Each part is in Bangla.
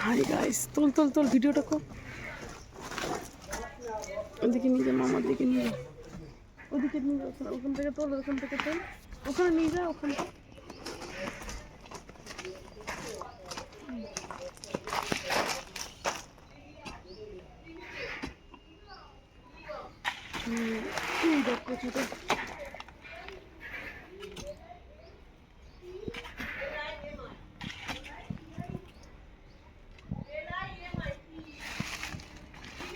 হাই গাইস, তোল তোল তোল ভিডিওটা কর। ওদিকে নিয়ে যা, মামার দিকে নিয়ে যা, ওদিকে নিয়ে যা, ওখান থেকে তোল, ওখান থেকে তোল, ওখানে নিয়ে যা, ওখানে দেখো।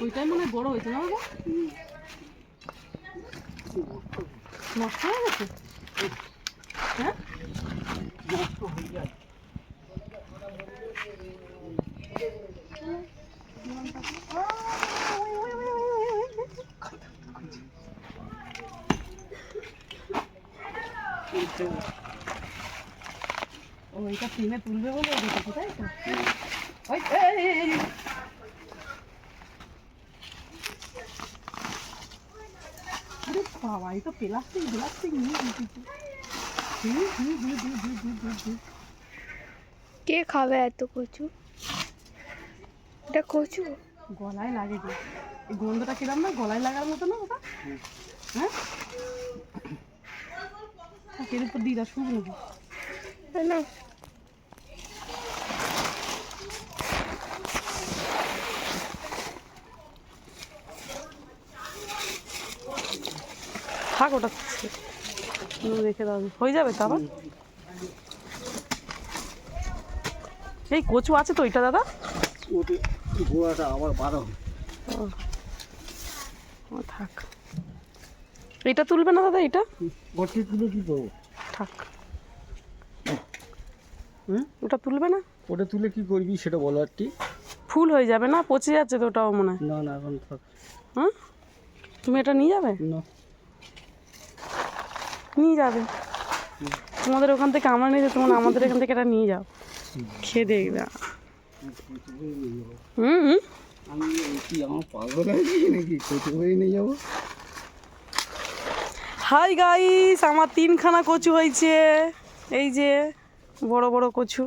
ওইটাই মনে হয় বড় হয়েছে না বাবা? নষ্ট হয়ে গেছে? হ্যাঁ, নষ্ট হয়ে যায়। ওইটা ফিনে তুলবে বলে দেখেছি, তাই তো? ওই বাবা, এই তো প্লাস্টিক প্লাস্টিক নিয়ে কে খাবে এত কচু? এটা কচু গলায় লাগে যে, এই গন্ধটা কিরম না, গলায় লাগার মতো না ওটা? হ্যাঁ, এর উপর দিয়ে দাও, শুকনো না। থাক, ওটা রেখে দাও, হয়ে যাবে তো আবার। এই কচু আছে তো ওইটা দাদা, গোড়াটা আবার বারো। ও থাক, এটা তুলবে না দাদা, এটা গঠি তুলে কি করবো? থাক, ওটা তুলবে না? ওটা তুলে কি করবি সেটা বলো একটি। ফুল হয়ে যাবে না, পচে যাচ্ছে তো ওটাও মনে হয়। না না, এখন থাক। হ্যাঁ, তুমি এটা নিয়ে যাবে? না, নিয়ে যাবে তোমাদের ওখান থেকে, আমরা নিয়ে যাই, তোমার আমাদের এখান থেকে এটা নিয়ে যাও, খেয়ে দেখবে। আমি কি আমার পাগল আছি নাকি কচু করে নিয়ে যাবো? হাই গাইস, আমার 3খানা কচু হয়েছে, এই যে বড় বড় কচু।